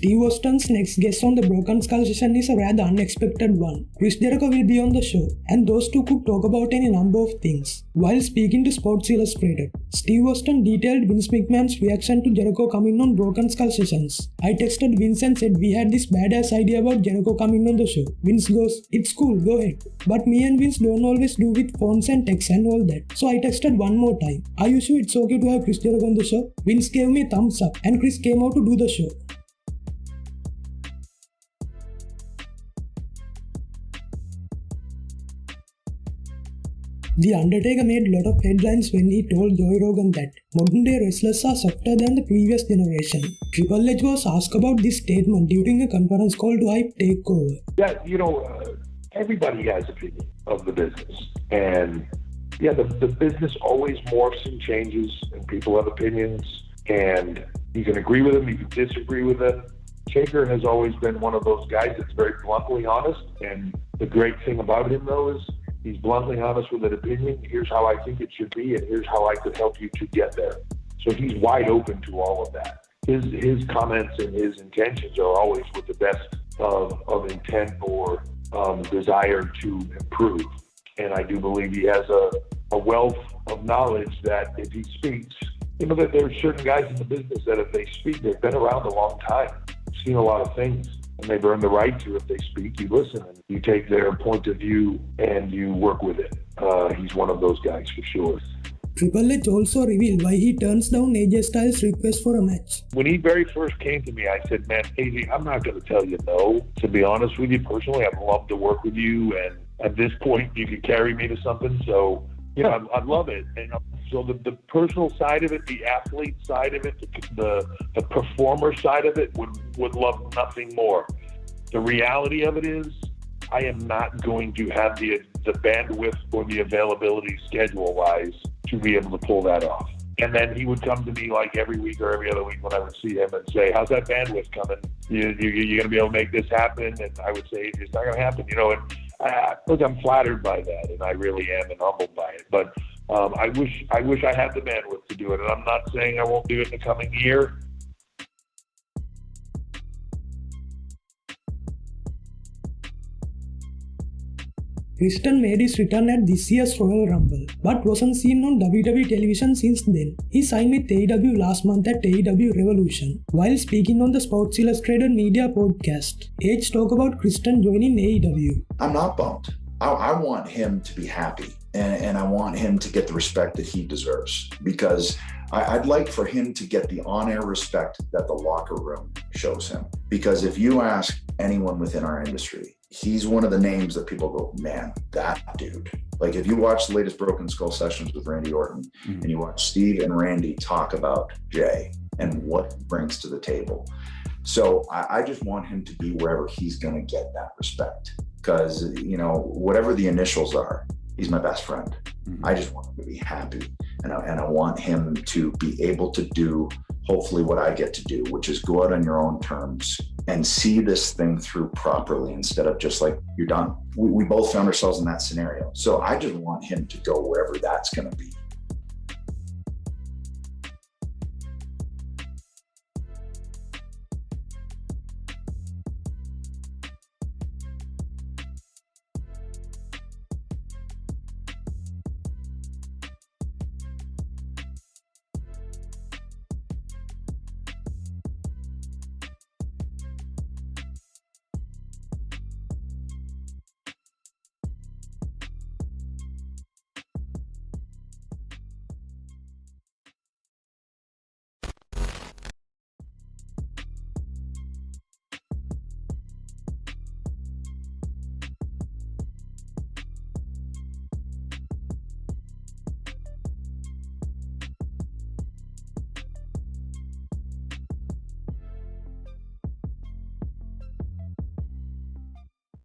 Steve Austin's next guest on the Broken Skull session is a rather unexpected one. Chris Jericho will be on the show, and those two could talk about any number of things. While speaking to Sports Illustrated, Steve Austin detailed Vince McMahon's reaction to Jericho coming on Broken Skull sessions. I texted Vince and said we had this badass idea about Jericho coming on the show. Vince goes, "It's cool, go ahead." But me and Vince don't always do with phones and texts and all that. So I texted one more time, "Are you sure it's okay to have Chris Jericho on the show?" Vince gave me thumbs up and Chris came out to do the show. The Undertaker made a lot of headlines when he told Joe Rogan that modern day wrestlers are softer than the previous generation. Triple H was asked about this statement during a conference call to Hype Takeover. Yeah, everybody has opinion of the business. And yeah, the business always morphs and changes, and people have opinions, and you can agree with them, you can disagree with them. Taker has always been one of those guys that's very bluntly honest, and the great thing about him, though, is he's bluntly honest with an opinion. Here's how I think it should be, and here's how I could help you to get there. So he's wide open to all of that. His comments and his intentions are always with the best of intent or desire to improve. And I do believe he has a wealth of knowledge that if he speaks, that there are certain guys in the business that if they speak, they've been around a long time, seen a lot of things. And they've earned the right to. If they speak, you listen and you take their point of view and you work with it. He's one of those guys for sure. Triple H also revealed why he turns down AJ Styles' request for a match. When he very first came to me, I said, "Man, AJ, I'm not going to tell you no. To be honest with you, personally, I'd love to work with you. And at this point, you could carry me to something. So, I'd love it." And so the personal side of it, the athlete side of it, the performer side of it would love nothing more. The reality of it is I am not going to have the bandwidth or the availability schedule-wise to be able to pull that off. And then he would come to me like every week or every other week when I would see him and say, "How's that bandwidth coming? You're going to be able to make this happen?" And I would say, "It's not going to happen." Look, I'm flattered by that, and I really am, and humbled by it. But I wish I had the bandwidth to do it, and I'm not saying I won't do it in the coming year. Christian made his return at this year's Royal Rumble, but wasn't seen on WWE television since then. He signed with AEW last month at AEW Revolution. While speaking on the Sports Illustrated Media podcast, Edge talked about Christian joining AEW. I'm not bummed. I want him to be happy, and I want him to get the respect that he deserves, because I'd like for him to get the on-air respect that the locker room shows him. Because if you ask anyone within our industry, he's one of the names that people go, "Man, that dude." Like if you watch the latest Broken Skull sessions with Randy Orton, and you watch Steve and Randy talk about Jay and what he brings to the table. So I just want him to be wherever he's going to get that respect. Because, whatever the initials are, he's my best friend. I just want him to be happy. And I want him to be able to do, hopefully, what I get to do, which is go out on your own terms and see this thing through properly instead of just like, "You're done." We both found ourselves in that scenario. So I just want him to go wherever that's going to be.